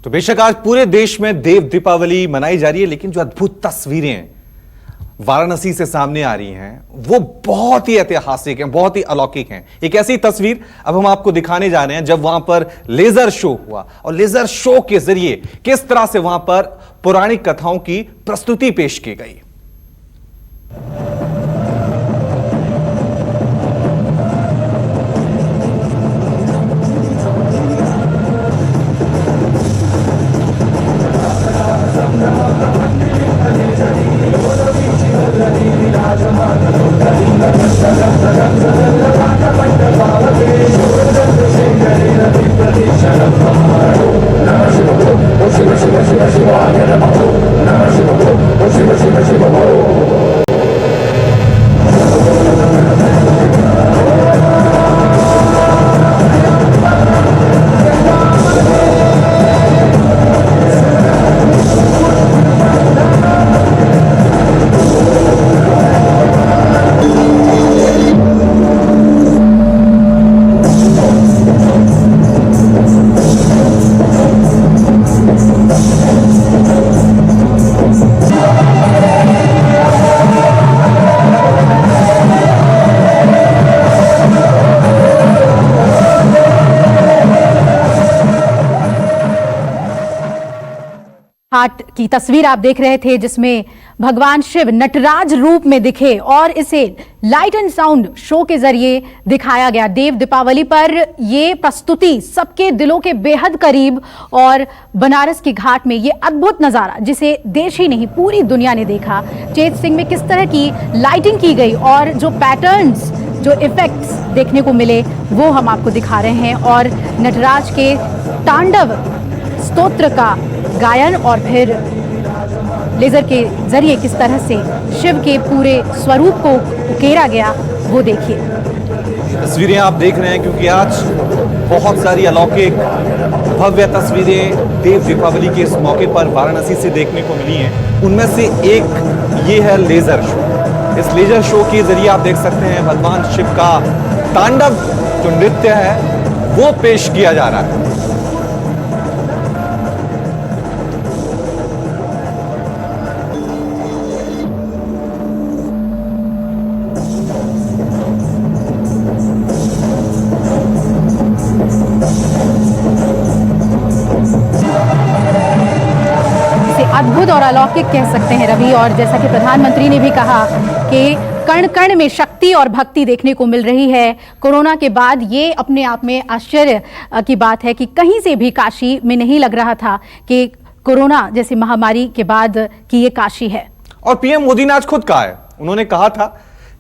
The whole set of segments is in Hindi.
तो बेशक आज पूरे देश में देव दीपावली मनाई जा रही है, लेकिन जो अद्भुत तस्वीरें वाराणसी से सामने आ रही हैं वो बहुत ही ऐतिहासिक हैं, बहुत ही अलौकिक हैं। एक ऐसी तस्वीर अब हम आपको दिखाने जा रहे हैं जब वहां पर लेजर शो हुआ और लेजर शो के जरिए किस तरह से वहां पर पौराणिक कथाओं की प्रस्तुति पेश की गई। हाट की तस्वीर आप देख रहे थे जिसमें भगवान शिव नटराज रूप में दिखे और इसे लाइट एंड साउंड शो के जरिए दिखाया गया। देव दीपावली पर ये प्रस्तुति सबके दिलों के बेहद करीब और बनारस के घाट में ये अद्भुत नजारा जिसे देश ही नहीं पूरी दुनिया ने देखा। चेत सिंह में किस तरह की लाइटिंग की गई और जो पैटर्न्स जो इफेक्ट्स देखने को मिले वो हम आपको दिखा रहे हैं और नटराज के तांडव स्तोत्र का गायन और फिर लेजर के जरिए किस तरह से शिव के पूरे स्वरूप को उकेरा गया वो देखिए। तस्वीरें आप देख रहे हैं क्योंकि आज बहुत सारी अलौकिक भव्य तस्वीरें देव दीपावली के इस मौके पर वाराणसी से देखने को मिली हैं। उनमें से एक ये है लेजर शो। इस लेजर शो के जरिए आप देख सकते हैं भगवान शिव का तांडव जो नृत्य है वो पेश किया जा रहा है। अद्भुत और अलौकिक कह सकते हैं रवि, और जैसा कि प्रधानमंत्री ने भी कहा कि कण कण में शक्ति और भक्ति देखने को मिल रही है। कोरोना के बाद ये अपने आप में आश्चर्य की बात है कि कहीं से भी काशी में नहीं लग रहा था कि कोरोना जैसी महामारी के बाद की ये काशी है। और पीएम मोदी ने आज खुद कहा है, उन्होंने कहा था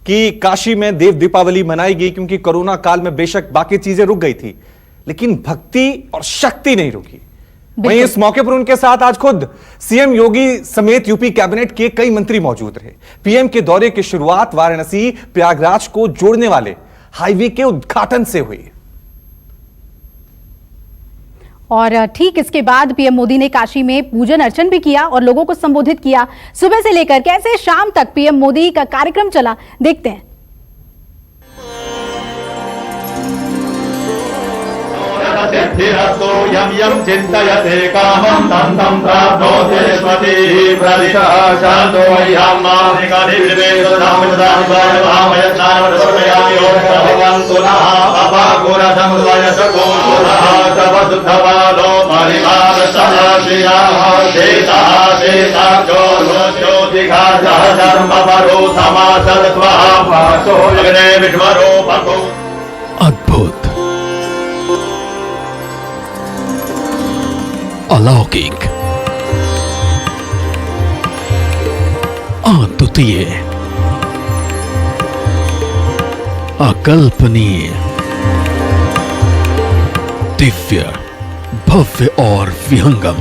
कि काशी में देव दीपावली मनाई गई क्योंकि कोरोना काल में बेशक बाकी चीजें रुक गई थी लेकिन भक्ति और शक्ति नहीं रुकी। वहीं इस मौके पर उनके साथ आज खुद सीएम योगी समेत यूपी कैबिनेट के कई मंत्री मौजूद रहे। पीएम के दौरे की शुरुआत वाराणसी प्रयागराज को जोड़ने वाले हाईवे के उद्घाटन से हुई और ठीक इसके बाद पीएम मोदी ने काशी में पूजन अर्चन भी किया और लोगों को संबोधित किया। सुबह से लेकर कैसे शाम तक पीएम मोदी का कार्यक्रम चला, देखते हैं। सिद्धिरस्तु यं यं चिन्तयते कामं तं तं प्राप्नोति स्वतिः प्रदिशः शान्तो मह्यं मानिकानि विवेदनामयदामयज्ञानमयस्मयामि भगवन्तु नः अपाकुरसमुदयसकोषुरः तवसुद्धवालो परिवारसहस्रियाः शेषः शेषाख्यो ज्योतिघासः धर्मपरो समासत्वः भासो यज्ञे विश्वरूपको। अद्भुत, अलौकिक, अद्वितीय, अकल्पनीय, दिव्य, भव्य और विहंगम।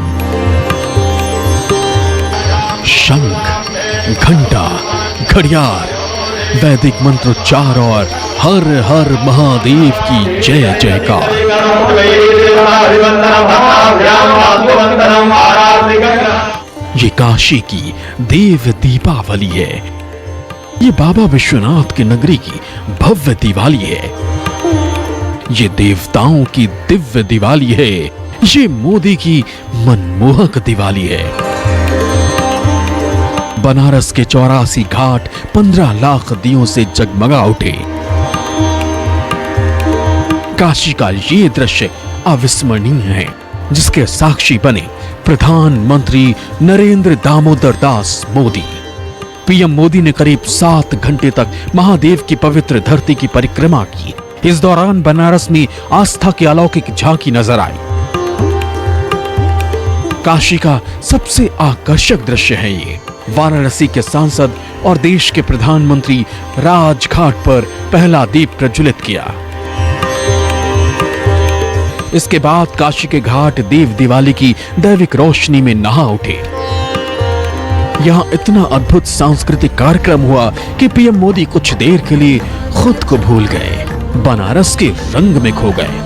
शंख, घंटा, घड़ियाल, वैदिक मंत्रोच्चार और हर हर महादेव की जय जयकार। ये काशी की देव दीपावली है। ये बाबा विश्वनाथ की नगरी की भव्य दिवाली है। ये देवताओं की दिव्य दिवाली है। ये मोदी की मनमोहक दिवाली है। बनारस के 84 घाट 15 लाख दियों से जगमगा उठे। काशी का ये दृश्य अविस्मरणीय है, जिसके साक्षी बने प्रधानमंत्री नरेंद्र दामोदर दास मोदी। पीएम मोदी ने करीब 7 घंटे तक महादेव की पवित्र धरती की परिक्रमा की। इस दौरान बनारस में आस्था की अलौकिक झांकी नजर आई। काशी का सबसे आकर्षक दृश्य है ये। वाराणसी के सांसद और देश के प्रधानमंत्री राजघाट पर पहला दीप प्रज्वलित किया। इसके बाद काशी के घाट देव दिवाली की दैविक रोशनी में नहा उठे। यहां इतना अद्भुत सांस्कृतिक कार्यक्रम हुआ कि पीएम मोदी कुछ देर के लिए खुद को भूल गए, बनारस के रंग में खो गए।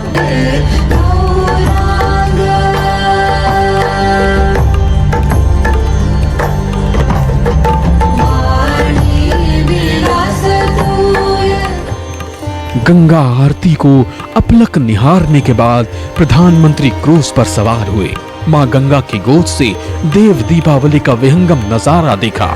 गंगा आरती को अपलक निहारने के बाद प्रधानमंत्री क्रूज पर सवार हुए। मां गंगा की गोद से देव दीपावली का विहंगम नजारा देखा।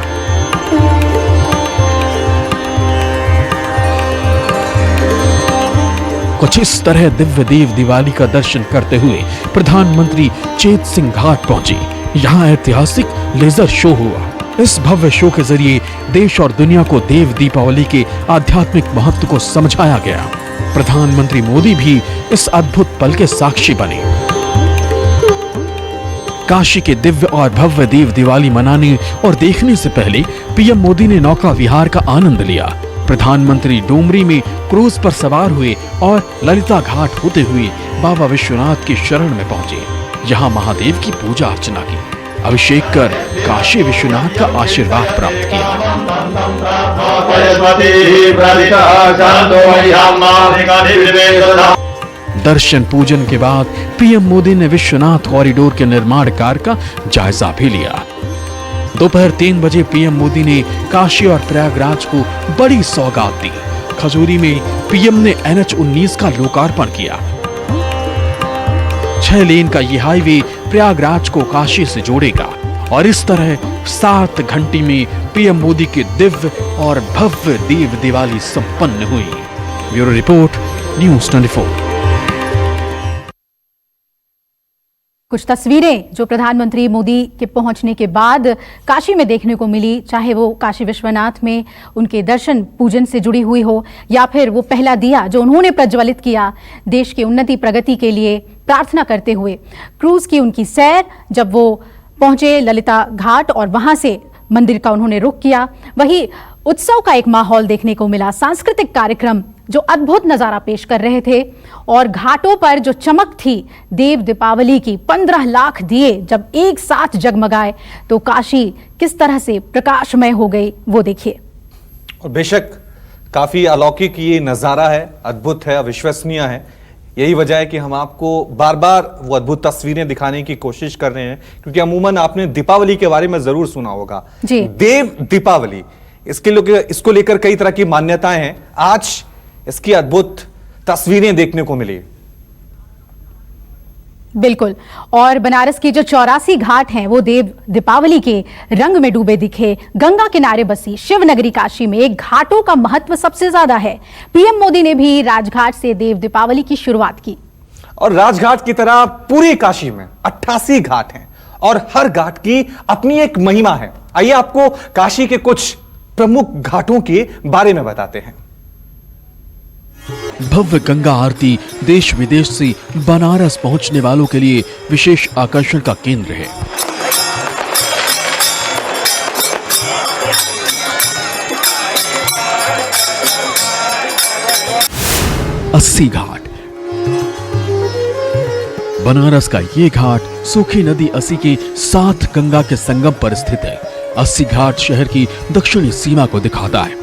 कुछ इस तरह दिव्य देव दिवाली का दर्शन करते हुए प्रधानमंत्री चेत सिंह घाट पहुंचे। यहां ऐतिहासिक लेजर शो हुआ। इस भव्य शो के जरिए देश और दुनिया को देव दीपावली के आध्यात्मिक महत्व को समझाया गया। प्रधानमंत्री मोदी भी इस अद्भुत पल के साक्षी बने। काशी के दिव्य और भव्य देव दिवाली मनाने और देखने से पहले पीएम मोदी ने नौका विहार का आनंद लिया। प्रधानमंत्री डोमरी में क्रूज पर सवार हुए और ललिता घाट होते हुए बाबा विश्वनाथ की शरण में पहुंचे। यहाँ महादेव की पूजा अर्चना की, अभिषेक कर काशी विश्वनाथ का आशीर्वाद प्राप्त किया। दर्शन पूजन के बाद पीएम मोदी ने विश्वनाथ कॉरिडोर के निर्माण कार्य का जायजा भी लिया। दोपहर 3 बजे पीएम मोदी ने काशी और प्रयागराज को बड़ी सौगात दी। खजूरी में पीएम ने NH-19 का लोकार्पण किया। 6 लेन का ये हाईवे प्रयागराज को काशी से जोड़ेगा और इस तरह 7 घंटे में पीएम मोदी की दिव्य और भव्य देव दिवाली संपन्न हुई। Bureau report, news 24। कुछ तस्वीरें जो प्रधानमंत्री मोदी के पहुंचने के बाद काशी में देखने को मिली, चाहे वो काशी विश्वनाथ में उनके दर्शन पूजन से जुड़ी हुई हो या फिर वो पहला दिया जो उन्होंने प्रज्वलित किया देश की उन्नति प्रगति के लिए प्रार्थना करते हुए। क्रूज की उनकी सैर, जब वो पहुंचे ललिता घाट और वहां से मंदिर का उन्होंने रुख किया। वही उत्सव का एक माहौल देखने को मिला, सांस्कृतिक कार्यक्रम जो अद्भुत नजारा पेश कर रहे थे और घाटों पर जो चमक थी देव दीपावली की, 15 लाख दिए जब एक साथ जगमगाए तो काशी किस तरह से प्रकाशमय हो गई वो देखिए। और बेशक काफी अलौकिक ये नजारा है, अद्भुत है, अविश्वसनीय है। यही वजह है कि हम आपको बार बार वो अद्भुत तस्वीरें दिखाने की कोशिश कर रहे हैं, क्योंकि अमूमन आपने दीपावली के बारे में जरूर सुना होगा जी। देव दीपावली, इसको लेकर कई तरह की मान्यताएं हैं। आज इसकी अद्भुत तस्वीरें देखने को मिली। बिल्कुल, और बनारस के जो 84 घाट हैं वो देव दीपावली के रंग में डूबे दिखे। गंगा किनारे बसी शिव नगरी काशी में घाटों का महत्व सबसे ज्यादा है। पीएम मोदी ने भी राजघाट से देव दीपावली की शुरुआत की। और राजघाट की तरह पूरी काशी में 88 घाट हैं और हर घाट की अपनी एक महिमा है। आइए आपको काशी के कुछ प्रमुख घाटों के बारे में बताते हैं। भव्य गंगा आरती देश विदेश से बनारस पहुंचने वालों के लिए विशेष आकर्षण का केंद्र है। अस्सी घाट। बनारस का ये घाट सूखी नदी अस्सी के साथ गंगा के संगम पर स्थित है। अस्सी घाट शहर की दक्षिणी सीमा को दिखाता है।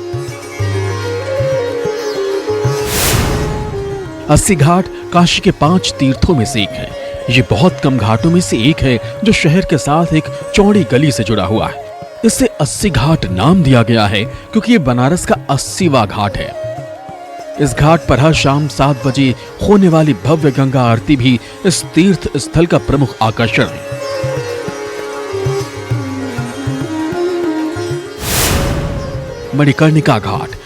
अस्सी घाट काशी के 5 तीर्थों में से एक है। ये बहुत कम घाटों में से एक है जो शहर के साथ एक चौड़ी गली से जुड़ा हुआ है। इसे अस्सी घाट नाम दिया गया है क्योंकि ये बनारस का 80वां घाट है। इस घाट पर हर शाम 7 बजे होने वाली भव्य गंगा आरती भी इस तीर्थ स्थल का प्रमुख आकर्षण है। मणिकर्णिका घाट।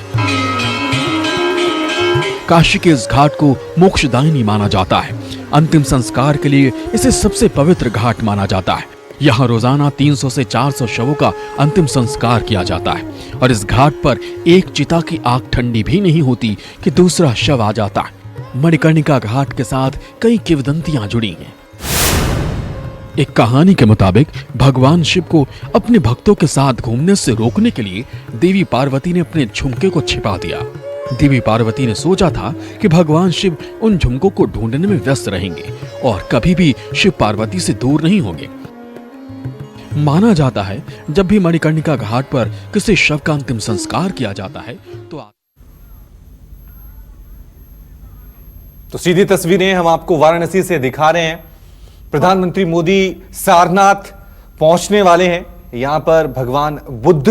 काशी के इस घाट को मोक्षदायिनी माना जाता है। अंतिम संस्कार के लिए इसे सबसे पवित्र घाट माना जाता है। यहाँ रोजाना 300 से 400 शवों का अंतिम संस्कार किया जाता है और इस घाट पर एक चिता की आग ठंडी भी नहीं होती कि दूसरा शव आ जाता है। मणिकर्णिका घाट के साथ कई किंवदंतियां जुड़ी हैं। एक कहानी के मुताबिक भगवान शिव को अपने भक्तों के साथ घूमने से रोकने के लिए देवी पार्वती ने अपने झुमके को छिपा दिया। देवी पार्वती ने सोचा था कि भगवान शिव उन झुमकों को ढूंढने में व्यस्त रहेंगे और कभी भी शिव पार्वती से दूर नहीं होंगे। माना जाता है जब भी मणिकर्णिका घाट पर किसी शव का अंतिम संस्कार किया जाता है तो सीधी तस्वीरें हम आपको वाराणसी से दिखा रहे हैं। प्रधानमंत्री मोदी सारनाथ पहुंचने वाले हैं। यहां पर भगवान बुद्ध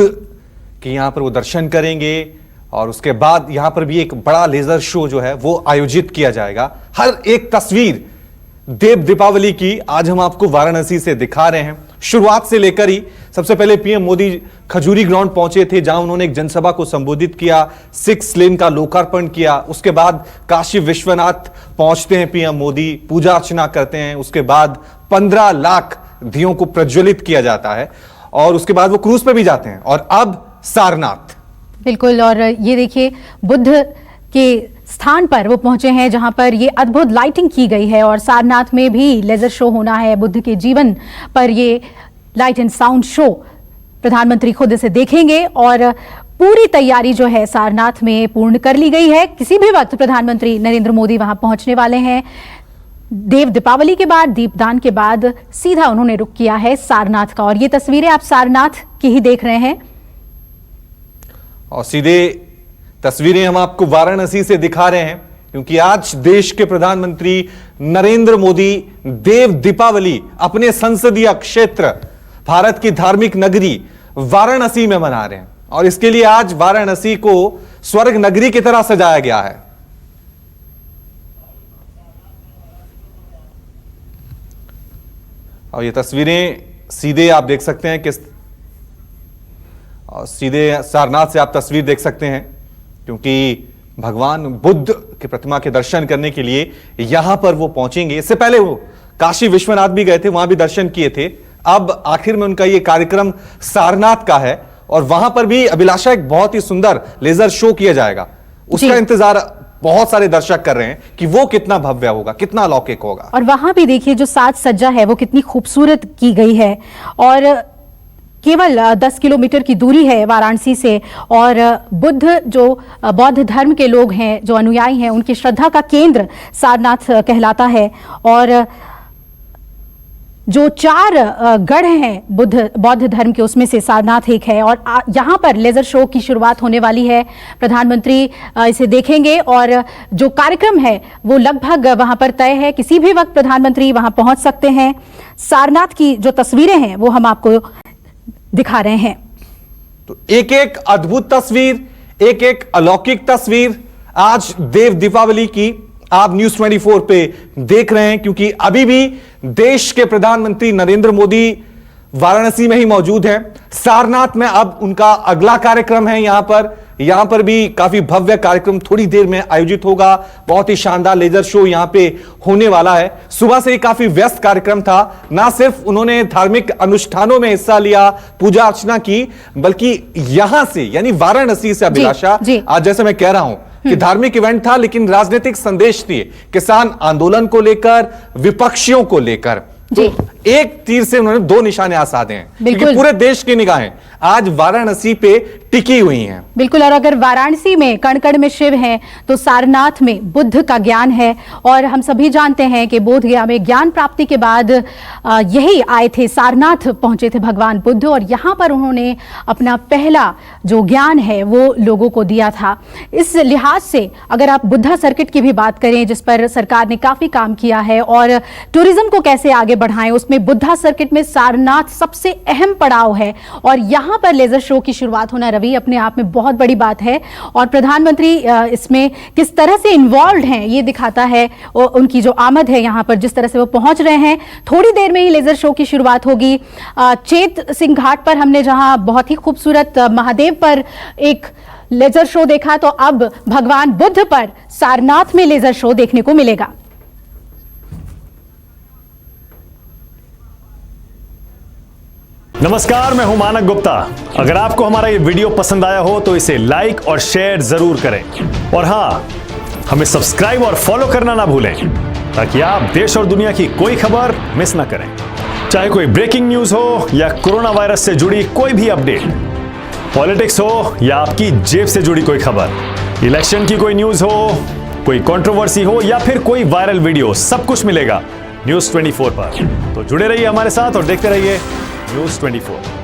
के यहां पर वो दर्शन करेंगे और उसके बाद यहां पर भी एक बड़ा लेजर शो जो है वो आयोजित किया जाएगा। हर एक तस्वीर देव दीपावली की आज हम आपको वाराणसी से दिखा रहे हैं। शुरुआत से लेकर ही सबसे पहले पीएम मोदी खजूरी ग्राउंड पहुंचे थे, जहां उन्होंने एक जनसभा को संबोधित किया, 6 लेन का लोकार्पण किया। उसके बाद काशी विश्वनाथ पहुंचते हैं पीएम मोदी, पूजा अर्चना करते हैं। उसके बाद 15 लाख दियों को प्रज्वलित किया जाता है और उसके बाद वो क्रूज पे भी जाते हैं और अब सारनाथ। बिल्कुल, और ये देखिए बुद्ध के स्थान पर वो पहुंचे हैं जहां पर ये अद्भुत लाइटिंग की गई है और सारनाथ में भी लेजर शो होना है। बुद्ध के जीवन पर ये लाइट एंड साउंड शो प्रधानमंत्री खुद इसे देखेंगे और पूरी तैयारी जो है सारनाथ में पूर्ण कर ली गई है। किसी भी वक्त प्रधानमंत्री नरेंद्र मोदी वहां पहुंचने वाले हैं। देव दीपावली के बाद, दीपदान के बाद सीधा उन्होंने रुख किया है सारनाथ का और ये तस्वीरें आप सारनाथ की ही देख रहे हैं और सीधे तस्वीरें हम आपको वाराणसी से दिखा रहे हैं क्योंकि आज देश के प्रधानमंत्री नरेंद्र मोदी देव दीपावली अपने संसदीय क्षेत्र भारत की धार्मिक नगरी वाराणसी में मना रहे हैं और इसके लिए आज वाराणसी को स्वर्ग नगरी की तरह सजाया गया है। और ये तस्वीरें सीधे आप देख सकते हैं किस और सीधे सारनाथ से आप तस्वीर देख सकते हैं क्योंकि भगवान बुद्ध की प्रतिमा के दर्शन करने के लिए यहां पर वो पहुंचेंगे। इससे पहले वो काशी विश्वनाथ भी गए थे, वहां भी दर्शन किए थे। अब आखिर में उनका ये कार्यक्रम सारनाथ का है और वहां पर भी अभिलाषा एक बहुत ही सुंदर लेजर शो किया जाएगा। उसका इंतजार बहुत सारे दर्शक कर रहे हैं कि वो कितना भव्य होगा, कितना अलौकिक होगा। और वहां भी देखिए जो साज सज्जा है वो कितनी खूबसूरत की गई है और केवल 10 किलोमीटर की दूरी है वाराणसी से और बुद्ध जो बौद्ध धर्म के लोग हैं, जो अनुयायी हैं, उनकी श्रद्धा का केंद्र सारनाथ कहलाता है और जो 4 गढ़ हैं बौद्ध धर्म के, उसमें से सारनाथ एक है और यहाँ पर लेजर शो की शुरुआत होने वाली है। प्रधानमंत्री इसे देखेंगे और जो कार्यक्रम है वो लगभग वहां पर तय है। किसी भी वक्त प्रधानमंत्री वहां पहुंच सकते हैं। सारनाथ की जो तस्वीरें हैं वो हम आपको दिखा रहे हैं। तो एक एक अद्भुत तस्वीर, एक एक अलौकिक तस्वीर आज देव दीपावली की आप न्यूज़ 24 पे देख रहे हैं क्योंकि अभी भी देश के प्रधानमंत्री नरेंद्र मोदी वाराणसी में ही मौजूद हैं। सारनाथ में अब उनका अगला कार्यक्रम है। यहां पर भी काफी भव्य कार्यक्रम थोड़ी देर में आयोजित होगा। बहुत ही शानदार लेजर शो यहां पे होने वाला है। सुबह से ही काफी व्यस्त कार्यक्रम था। ना सिर्फ उन्होंने धार्मिक अनुष्ठानों में हिस्सा लिया, पूजा अर्चना की, बल्कि यहां से यानी वाराणसी से अभिलाषा आज जैसे मैं कह रहा हूं कि धार्मिक इवेंट था लेकिन राजनीतिक संदेश दिए, किसान आंदोलन को लेकर, विपक्षियों को लेकर। तो एक तीर से उन्होंने 2 निशाने साधे हैं क्योंकि पूरे देश की निगाहें आज वाराणसी पे टिकी हुई हैं। बिल्कुल, और अगर वाराणसी में कण कण में शिव हैं तो सारनाथ में बुद्ध का ज्ञान है और हम सभी जानते हैं कि बोध गया में ज्ञान प्राप्ति के बाद यही आए थे, सारनाथ पहुंचे थे भगवान बुद्ध और यहां पर उन्होंने अपना पहला जो ज्ञान है वो लोगों को दिया था। इस लिहाज से अगर आप बुद्धा सर्किट की भी बात करें जिस पर सरकार ने काफी काम किया है और टूरिज्म को कैसे आगे बढ़ाएं, उसमें बुद्धा सर्किट में सारनाथ सबसे अहम पड़ाव है और यहां यहां पर लेजर शो की शुरुआत होना रवि अपने आप में बहुत बड़ी बात है और प्रधानमंत्री इसमें किस तरह से इन्वॉल्व हैं ये दिखाता है। उनकी जो आमद है यहां पर जिस तरह से वो पहुंच रहे हैं, थोड़ी देर में ही लेजर शो की शुरुआत होगी। चेत सिंह घाट पर हमने जहां बहुत ही खूबसूरत महादेव पर एक लेजर शो देखा, तो अब भगवान बुद्ध पर सारनाथ में लेजर शो देखने को मिलेगा। नमस्कार, मैं हूं मानक गुप्ता। अगर आपको हमारा ये वीडियो पसंद आया हो तो इसे लाइक और शेयर जरूर करें और हाँ, हमें सब्सक्राइब और फॉलो करना ना भूलें ताकि आप देश और दुनिया की कोई खबर मिस ना करें। चाहे कोई ब्रेकिंग न्यूज हो या कोरोना वायरस से जुड़ी कोई भी अपडेट, पॉलिटिक्स हो या आपकी जेब से जुड़ी कोई खबर, इलेक्शन की कोई न्यूज हो, कोई कंट्रोवर्सी हो या फिर कोई वायरल वीडियो, सब कुछ मिलेगा न्यूज़ 24 पर। तो जुड़े रहिए हमारे साथ और देखते रहिए न्यूज़ 24।